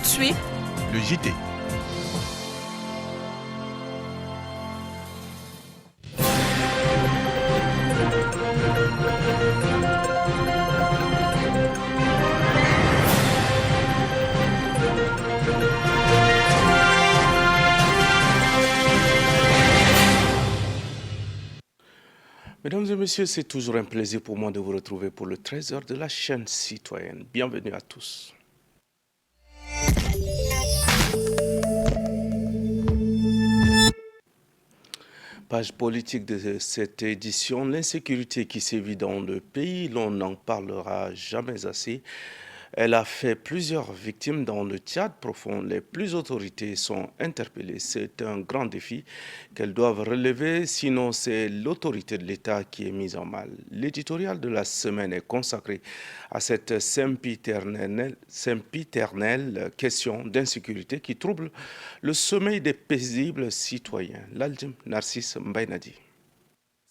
de suite, le JT. Mesdames et messieurs, c'est toujours un plaisir pour moi de vous retrouver pour le 13h de la chaîne citoyenne. Bienvenue à tous. Page politique de cette édition, l'insécurité qui sévit dans le pays, l'on n'en parlera jamais assez. Elle a fait plusieurs victimes dans le Tchad profond. Les plus autorités sont interpellées. C'est un grand défi qu'elles doivent relever, sinon c'est l'autorité de l'État qui est mise en mal. L'éditorial de la semaine est consacré à cette sempiternelle question d'insécurité qui trouble le sommeil des paisibles citoyens. L'Aldim Narcisse Mbaynadi.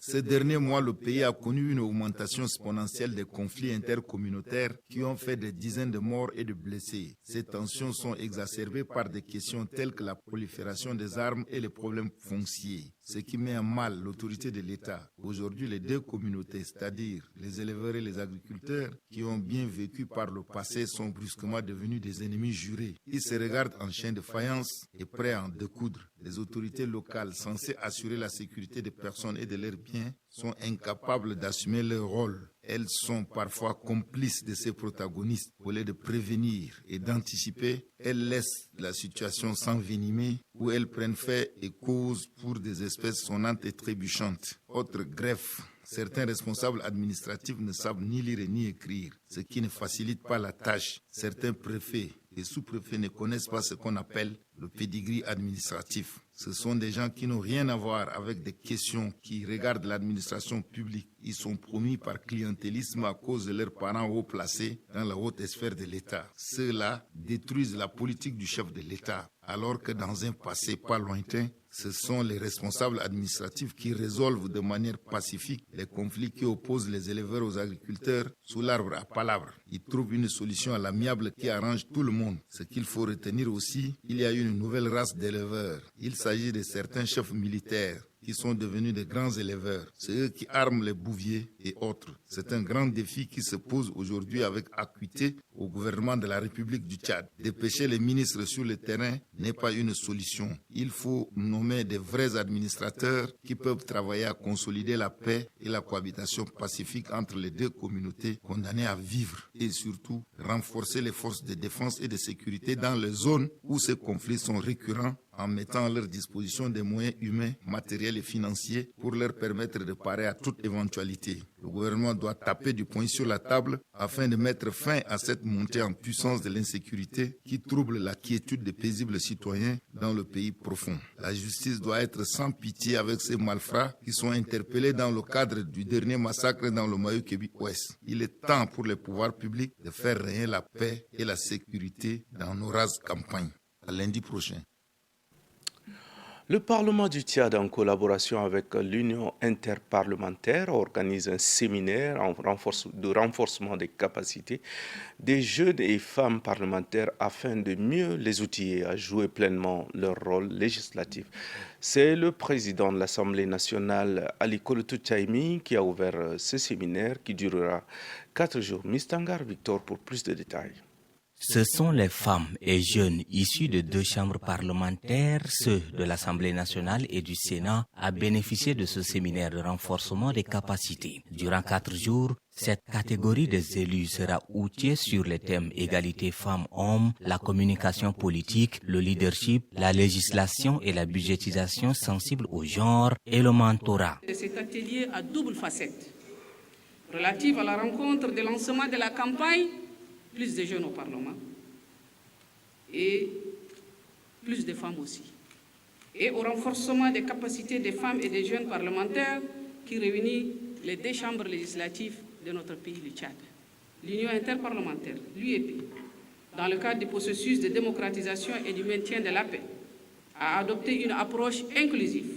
Ces derniers mois, le pays a connu une augmentation exponentielle des conflits intercommunautaires qui ont fait des dizaines de morts et de blessés. Ces tensions sont exacerbées par des questions telles que la prolifération des armes et les problèmes fonciers, ce qui met à mal l'autorité de l'État. Aujourd'hui, les deux communautés, c'est-à-dire les éleveurs et les agriculteurs, qui ont bien vécu par le passé, sont brusquement devenus des ennemis jurés. Ils se regardent en chien de faïence et prêts à en découdre. Les autorités locales censées assurer la sécurité des personnes et de leurs biens sont incapables d'assumer leur rôle. Elles sont parfois complices de ces protagonistes. Au lieu de prévenir et d'anticiper, elles laissent la situation s'envenimer ou elles prennent fait et cause pour des espèces sonnantes et trébuchantes. Autre greffe. Certains responsables administratifs ne savent ni lire ni écrire, ce qui ne facilite pas la tâche. Certains préfets et sous-préfets ne connaissent pas ce qu'on appelle le pédigree administratif. Ce sont des gens qui n'ont rien à voir avec des questions qui regardent l'administration publique. Ils sont promis par clientélisme à cause de leurs parents haut placés dans la haute sphère de l'État. Ceux-là détruisent la politique du chef de l'État, alors que dans un passé pas lointain, ce sont les responsables administratifs qui résolvent de manière pacifique les conflits qui opposent les éleveurs aux agriculteurs sous l'arbre à palabres. Ils trouvent une solution à l'amiable qui arrange tout le monde. Ce qu'il faut retenir aussi, il y a une nouvelle race d'éleveurs. Il s'agit de certains chefs militaires qui sont devenus de grands éleveurs. C'est eux qui arment les bouviers et autres. C'est un grand défi qui se pose aujourd'hui avec acuité au gouvernement de la République du Tchad. Dépêcher les ministres sur le terrain n'est pas une solution. Il faut nommer des vrais administrateurs qui peuvent travailler à consolider la paix et la cohabitation pacifique entre les deux communautés condamnées à vivre et surtout renforcer les forces de défense et de sécurité dans les zones où ces conflits sont récurrents en mettant à leur disposition des moyens humains, matériels et financiers pour leur permettre de parer à toute éventualité. Le gouvernement doit taper du poing sur la table afin de mettre fin à cette montée en puissance de l'insécurité qui trouble la quiétude des paisibles citoyens dans le pays profond. La justice doit être sans pitié avec ces malfrats qui sont interpellés dans le cadre du dernier massacre dans le Mayo-Kébi-Ouest. Il est temps pour les pouvoirs publics de faire régner la paix et la sécurité dans nos rases campagnes. À lundi prochain. Le Parlement du Tchad, en collaboration avec l'Union interparlementaire, organise un séminaire de renforcement des capacités des jeunes et femmes parlementaires afin de mieux les outiller à jouer pleinement leur rôle législatif. C'est le président de l'Assemblée nationale, Ali Kolotou Tchaimi, qui a ouvert ce séminaire qui durera 4 jours. Mistangar Victor pour plus de détails. Ce sont les femmes et jeunes issus de 2 chambres parlementaires, ceux de l'Assemblée nationale et du Sénat, à bénéficier de ce séminaire de renforcement des capacités. Durant 4 jours, cette catégorie des élus sera outillée sur les thèmes égalité femmes-hommes, la communication politique, le leadership, la législation et la budgétisation sensible au genre et le mentorat. Cet atelier a double facette. Relative à la rencontre de lancement de la campagne, plus de jeunes au Parlement et plus de femmes aussi. Et au renforcement des capacités des femmes et des jeunes parlementaires qui réunit les 2 chambres législatives de notre pays, le Tchad. L'Union interparlementaire, l'UEP, dans le cadre du processus de démocratisation et du maintien de la paix, a adopté une approche inclusive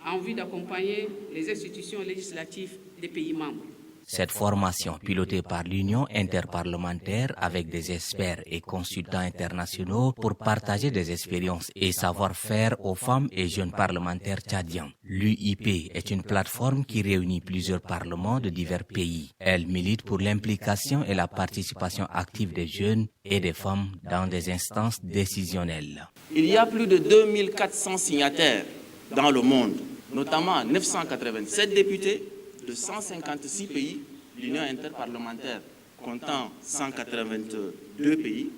en vue d'accompagner les institutions législatives des pays membres. Cette formation, pilotée par l'Union interparlementaire avec des experts et consultants internationaux pour partager des expériences et savoir-faire aux femmes et jeunes parlementaires tchadiens. L'UIP est une plateforme qui réunit plusieurs parlements de divers pays. Elle milite pour l'implication et la participation active des jeunes et des femmes dans des instances décisionnelles. Il y a plus de 2400 signataires dans le monde, notamment 987 députés de 156 pays, l'Union interparlementaire comptant 182 pays.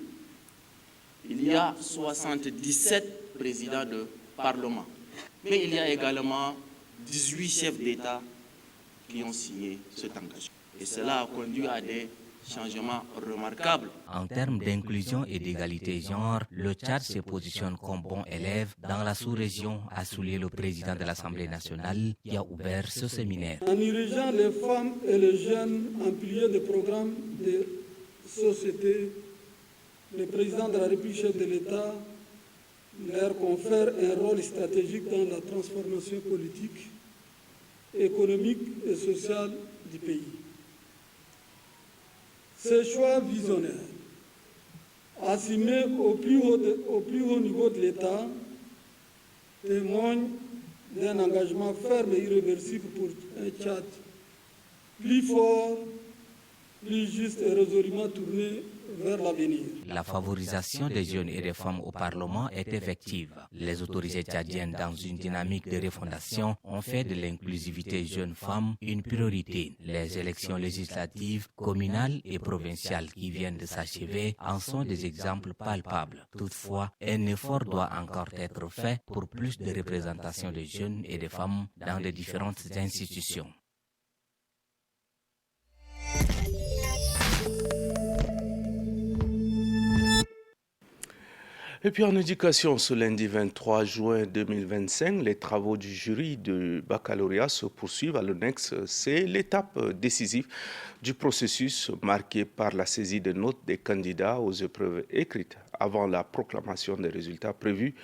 Il y a 77 présidents de parlement. Mais il y a également 18 chefs d'État qui ont signé cet engagement. Et cela a conduit à des changements remarquables. En termes d'inclusion et d'égalité genre, le Tchad se positionne comme bon élève dans la sous-région, a souligné le président de l'Assemblée nationale qui a ouvert ce séminaire. En dirigeant les femmes et les jeunes en pilier de programmes de société, le président de la République, chef de l'État, leur confère un rôle stratégique dans la transformation politique, économique et sociale du pays. Ces choix visionnaires, assumés au plus haut niveau de l'État, témoignent d'un engagement ferme et irréversible pour un Tchad plus fort, plus juste et résolument tourné vers l'avenir. La favorisation des jeunes et des femmes au Parlement est effective. Les autorités tchadiennes, dans une dynamique de refondation, ont fait de l'inclusivité jeunes-femmes une priorité. Les élections législatives, communales et provinciales qui viennent de s'achever en sont des exemples palpables. Toutefois, un effort doit encore être fait pour plus de représentation des jeunes et des femmes dans les différentes institutions. Et puis en éducation, ce lundi 23 juin 2025, les travaux du jury de baccalauréat se poursuivent à l'ONEX. C'est l'étape décisive du processus marqué par la saisie de notes des candidats aux épreuves écrites avant la proclamation des résultats prévus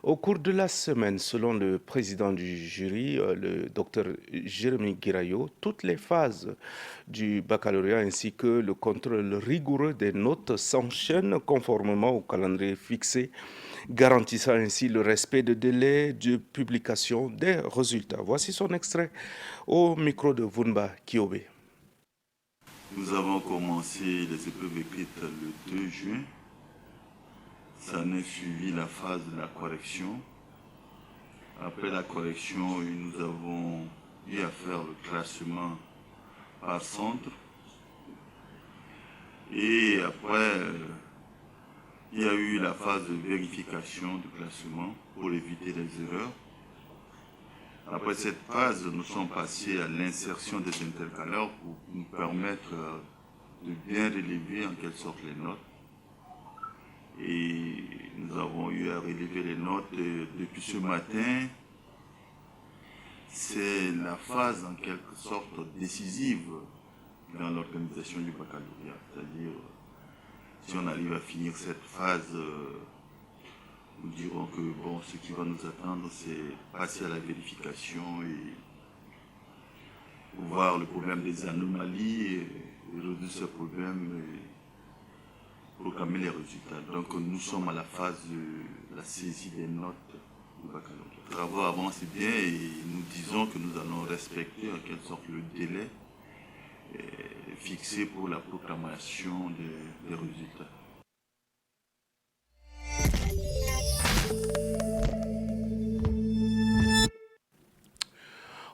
au cours de la semaine. Selon le président du jury, le docteur Jérémy Guirayo, toutes les phases du baccalauréat ainsi que le contrôle rigoureux des notes s'enchaînent conformément au calendrier fixé, garantissant ainsi le respect de délais de publication des résultats. Voici son extrait au micro de Vunba Kiobe. Nous avons commencé les épreuves écrites le 2 juin. Ça en est suivi la phase de la correction. Après la correction, nous avons eu à faire le classement par centre. Et après, il y a eu la phase de vérification du classement pour éviter les erreurs. Après cette phase, nous sommes passés à l'insertion des intercalaires pour nous permettre de bien relever en quelque sorte les notes. Et nous avons eu à relever les notes depuis ce matin. C'est la phase en quelque sorte décisive dans l'organisation du baccalauréat. C'est-à-dire, si on arrive à finir cette phase, nous dirons que bon, ce qui va nous attendre, c'est passer à la vérification et voir le problème des anomalies et résoudre ce problème. Proclamer les résultats. Donc nous sommes à la phase de la saisie des notes du baccalauréat. Les travaux avancent bien et nous disons que nous allons respecter en quelque sorte le délai fixé pour la proclamation des résultats.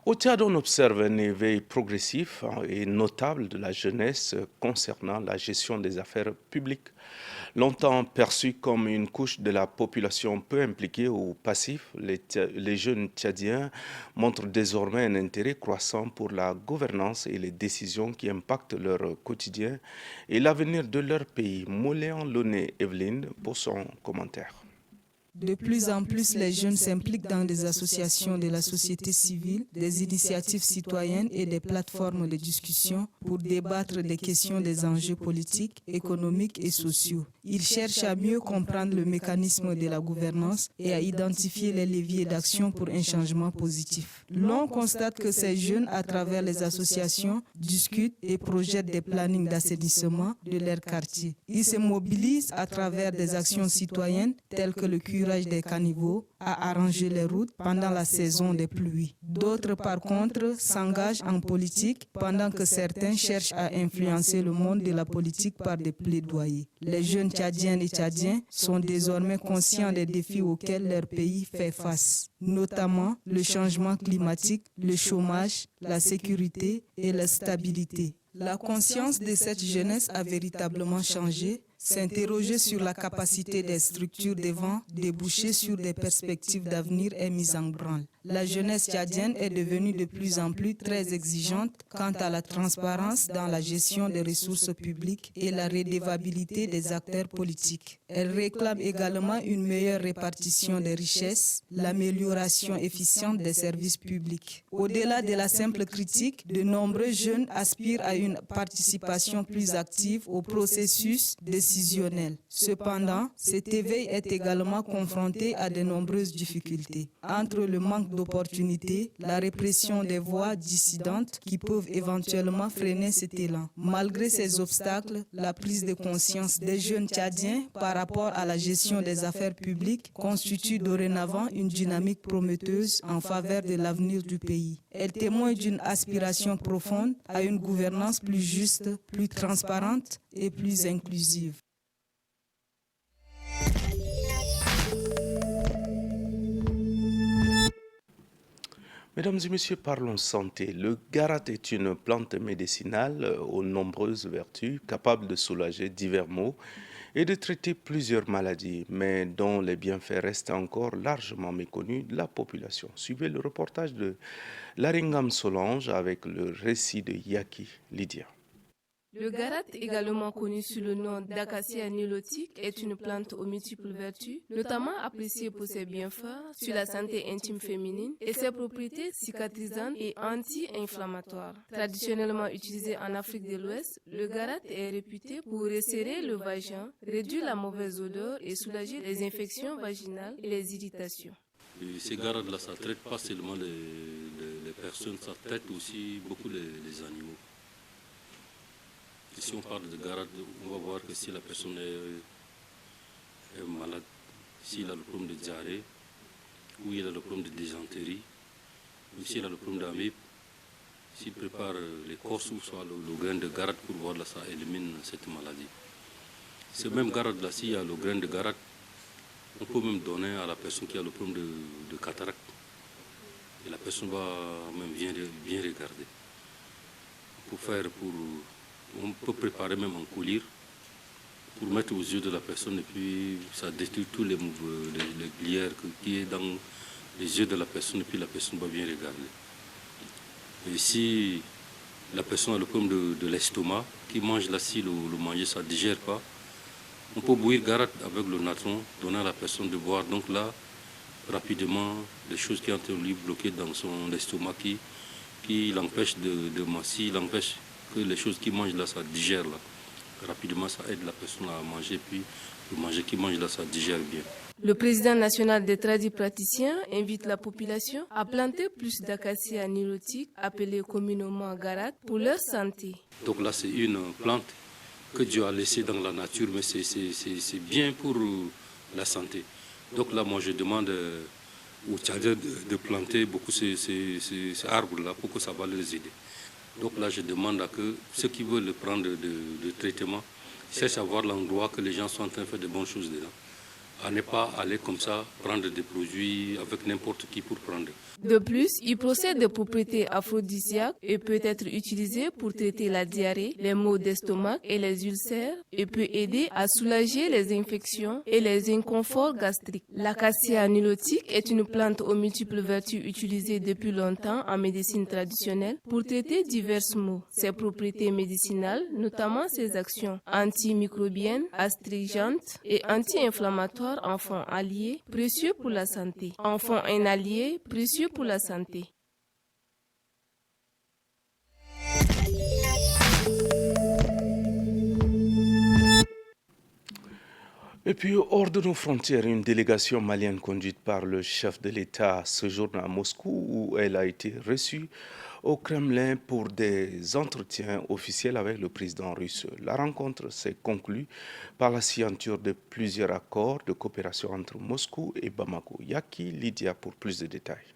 Au Tchad, on observe un éveil progressif et notable de la jeunesse concernant la gestion des affaires publiques. Longtemps perçu comme une couche de la population peu impliquée ou passif, les jeunes Tchadiens montrent désormais un intérêt croissant pour la gouvernance et les décisions qui impactent leur quotidien et l'avenir de leur pays. Moléan Loné Evelyne pour son commentaire. De plus en plus, les jeunes s'impliquent dans des associations de la société civile, des initiatives citoyennes et des plateformes de discussion pour débattre des questions des enjeux politiques, économiques et sociaux. Ils cherchent à mieux comprendre le mécanisme de la gouvernance et à identifier les leviers d'action pour un changement positif. L'on constate que ces jeunes, à travers les associations, discutent et projettent des plannings d'assainissement de leur quartier. Ils se mobilisent à travers des actions citoyennes telles que le curage des caniveaux, à arranger les routes pendant la saison des pluies. D'autres, par contre, s'engagent en politique pendant que certains cherchent à influencer le monde de la politique par des plaidoyers. Les jeunes Tchadiennes et Tchadiens sont désormais conscients des défis auxquels leur pays fait face, notamment le changement climatique, le chômage, la sécurité et la stabilité. La conscience de cette jeunesse a véritablement changé. S'interroger sur la capacité des structures devant déboucher sur des perspectives d'avenir est mise en branle. La jeunesse tchadienne est devenue de plus en plus très exigeante quant à la transparence dans la gestion des ressources publiques et la redevabilité des acteurs politiques. Elle réclame également une meilleure répartition des richesses, l'amélioration efficiente des services publics. Au-delà de la simple critique, de nombreux jeunes aspirent à une participation plus active au processus décisionnel. Cependant, cet éveil est également confronté à de nombreuses difficultés. Entre le manque d'opportunités, la répression des voix dissidentes qui peuvent éventuellement freiner cet élan. Malgré ces obstacles, la prise de conscience des jeunes Tchadiens par rapport à la gestion des affaires publiques constitue dorénavant une dynamique prometteuse en faveur de l'avenir du pays. Elle témoigne d'une aspiration profonde à une gouvernance plus juste, plus transparente et plus inclusive. Mesdames et messieurs, parlons santé. Le garat est une plante médicinale aux nombreuses vertus, capable de soulager divers maux et de traiter plusieurs maladies, mais dont les bienfaits restent encore largement méconnus de la population. Suivez le reportage de Laringam Solange avec le récit de Yaki Lydia. Le garat, également connu sous le nom d'acacia nilotique, est une plante aux multiples vertus, notamment appréciée pour ses bienfaits sur la santé intime féminine et ses propriétés cicatrisantes et anti-inflammatoires. Traditionnellement utilisé en Afrique de l'Ouest, le garat est réputé pour resserrer le vagin, réduire la mauvaise odeur et soulager les infections vaginales et les irritations. Et ces garats-là, ça ne traite pas seulement les personnes, ça traite aussi beaucoup les animaux. Si on parle de garade, on va voir que si la personne est malade, s'il a le problème de diarrhée, ou il a le problème de dysenterie, ou s'il a le problème d'amybe, s'il prépare l'écorce ou soit le grain de garade pour voir là, ça élimine cette maladie. Ce même garade-là, s'il y a le grain de garade, on peut même donner à la personne qui a le problème de cataracte. Et la personne va même bien regarder. On peut préparer même un collyre pour mettre aux yeux de la personne et puis ça détruit tous les glières qui est dans les yeux de la personne et puis la personne va bien regarder. Et si la personne a le problème de l'estomac, qui mange là, si le manger ça ne digère pas, on peut bouillir garat avec le natron, donner à la personne de boire. Donc là, rapidement, les choses qui ont été bloquées dans son estomac qui l'empêchent de masser, l'empêchent que les choses qu'il mange là, ça digère là. Rapidement, ça aide la personne à manger, puis le manger qu'il mange là, ça digère bien. Le président national des tradipraticiens invite la population à planter plus d'acacia nilotique, appelée communément garat, pour leur santé. Donc là, c'est une plante que Dieu a laissée dans la nature, mais c'est bien pour la santé. Donc là, moi, je demande aux Tchadiens de planter beaucoup ces arbres-là pour que ça va les aider. Donc là, je demande à que ceux qui veulent prendre de traitement cherchent à voir l'endroit que les gens sont en train de faire de bonnes choses dedans. À ne pas aller comme ça prendre des produits avec n'importe qui pour prendre. De plus, il possède des propriétés aphrodisiaques et peut être utilisé pour traiter la diarrhée, les maux d'estomac et les ulcères et peut aider à soulager les infections et les inconforts gastriques. L'acacia nilotique est une plante aux multiples vertus utilisée depuis longtemps en médecine traditionnelle pour traiter divers maux. Ses propriétés médicinales, notamment ses actions antimicrobiennes, astringentes et anti-inflammatoires, corps en font alliés, précieux pour la santé. En font un allié, précieux pour la santé. Et puis, hors de nos frontières, une délégation malienne conduite par le chef de l'État séjourne à Moscou où elle a été reçue au Kremlin pour des entretiens officiels avec le président russe. La rencontre s'est conclue par la signature de plusieurs accords de coopération entre Moscou et Bamako. Yaki Lydia pour plus de détails.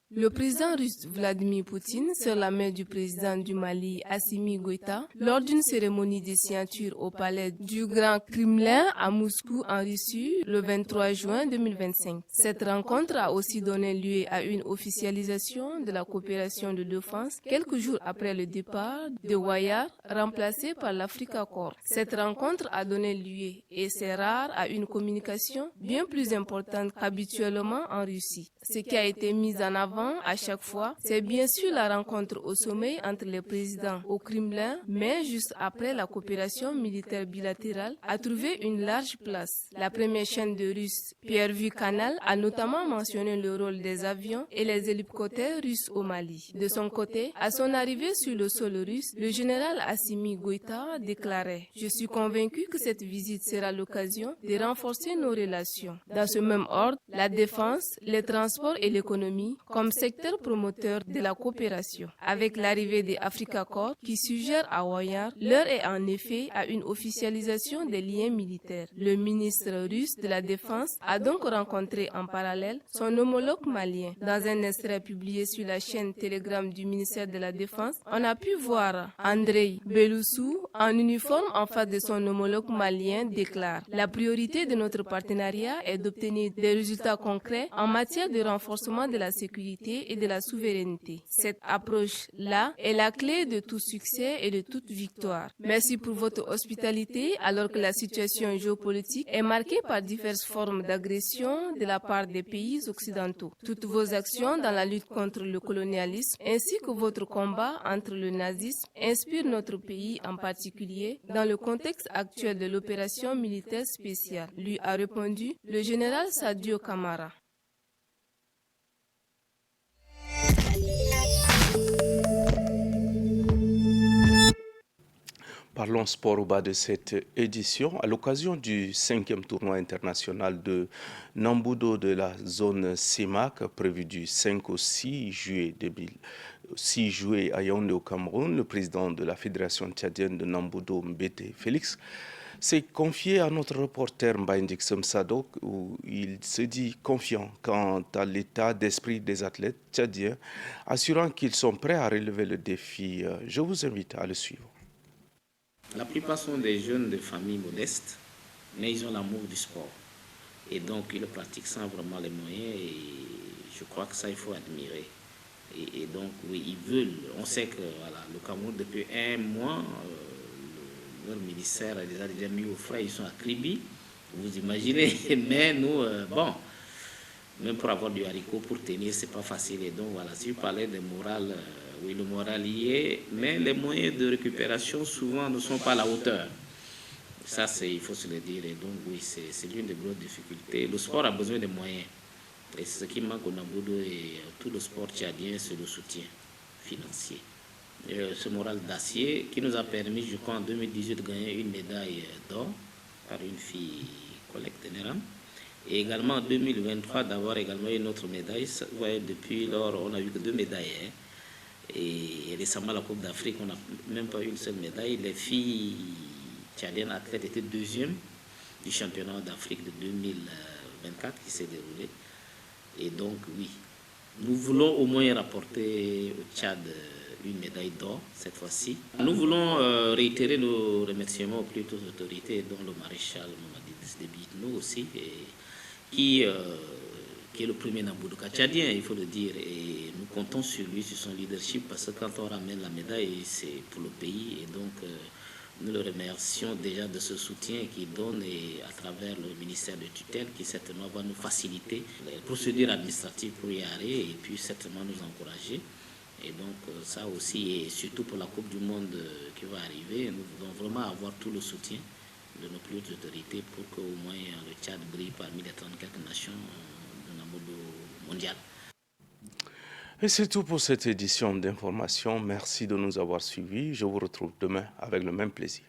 Le président russe Vladimir Poutine serre la main du président du Mali Assimi Goïta lors d'une cérémonie de signature au palais du Grand Kremlin à Moscou en Russie le 23 juin 2025. Cette rencontre a aussi donné lieu à une officialisation de la coopération de défense quelques jours après le départ de Wayar, remplacé par l'Africa Corps. Cette rencontre a donné lieu, et c'est rare, à une communication bien plus importante qu'habituellement en Russie. Ce qui a été mis en avant à chaque fois, c'est bien sûr la rencontre au sommet entre les présidents au Kremlin, mais juste après, la coopération militaire bilatérale a trouvé une large place. La première chaîne de Russe, Pierre-Vu Canal, a notamment mentionné le rôle des avions et les hélicoptères russes au Mali. De son côté, à son arrivée sur le sol russe, le général Assimi Goïta déclarait « Je suis convaincu que cette visite sera l'occasion de renforcer nos relations. » Dans ce même ordre, la défense, les transports et l'économie comme secteur promoteur de la coopération. Avec l'arrivée des Africa Corps qui suggère à Wayar, l'heure est en effet à une officialisation des liens militaires. Le ministre russe de la Défense a donc rencontré en parallèle son homologue malien. Dans un extrait publié sur la chaîne Telegram du ministère de la Défense, on a pu voir Andrei Beloussou en uniforme en face de son homologue malien déclare « La priorité de notre partenariat est d'obtenir des résultats concrets en matière de renforcement de la sécurité et de la souveraineté. Cette approche-là est la clé de tout succès et de toute victoire. Merci pour votre hospitalité alors que la situation géopolitique est marquée par diverses formes d'agression de la part des pays occidentaux. Toutes vos actions dans la lutte contre le colonialisme ainsi que votre combat entre le nazisme inspirent notre pays en particulier dans le contexte actuel de l'opération militaire spéciale, lui a répondu le général Sadio Kamara. Parlons sport au bas de cette édition. À l'occasion du 5e tournoi international de Nambudo de la zone CEMAC, prévu du 5 au 6 juillet à Yaoundé au Cameroun, le président de la Fédération tchadienne de Nambudo, Mbete Félix, s'est confié à notre reporter Mbaye Sadok où il se dit confiant quant à l'état d'esprit des athlètes tchadiens, assurant qu'ils sont prêts à relever le défi. Je vous invite à le suivre. La plupart sont des jeunes de familles modestes, mais ils ont l'amour du sport. Et donc, ils le pratiquent sans vraiment les moyens. Et je crois que ça, il faut admirer. Et donc, oui, ils veulent. On sait que voilà, le Cameroun, depuis un mois, leur ministère a déjà mis au frais. Ils sont à Kribi, vous imaginez. Mais nous, bon, même pour avoir du haricot, pour tenir, c'est pas facile. Et donc, voilà, si vous parlez de morale... oui, le moral y est, mais les moyens de récupération souvent ne sont pas à la hauteur. Ça, il faut se le dire. Et donc, oui, c'est l'une des grosses difficultés. Le sport a besoin de moyens. Et ce qui manque au Nambudo et tout le sport tchadien, c'est le soutien financier. Et ce moral d'acier qui nous a permis, je crois, en 2018, de gagner une médaille d'or par une fille collecte générale. Et également en 2023, d'avoir également une autre médaille. Vous voyez, depuis lors, on a eu que 2 médailles. Hein. Et récemment, la Coupe d'Afrique, on n'a même pas eu une seule médaille. Les filles tchadiennes athlètes étaient 2e du championnat d'Afrique de 2024 qui s'est déroulé. Et donc, oui, nous voulons au moins rapporter au Tchad une médaille d'or cette fois-ci. Nous voulons réitérer nos remerciements aux plus hautes autorités, dont le maréchal Mamadi Debitno aussi, qui est le premier Namboudoka tchadien, il faut le dire, et nous comptons sur lui, sur son leadership, parce que quand on ramène la médaille, c'est pour le pays, et donc nous le remercions déjà de ce soutien qu'il donne et à travers le ministère de tutelle qui certainement va nous faciliter les procédures administratives pour y aller et puis certainement nous encourager. Et donc ça aussi, et surtout pour la Coupe du Monde qui va arriver, nous voulons vraiment avoir tout le soutien de nos plus hautes autorités pour qu'au moins le Tchad brille parmi les 34 nations de la mode mondiale. Et c'est tout pour cette édition d'information. Merci de nous avoir suivis. Je vous retrouve demain avec le même plaisir.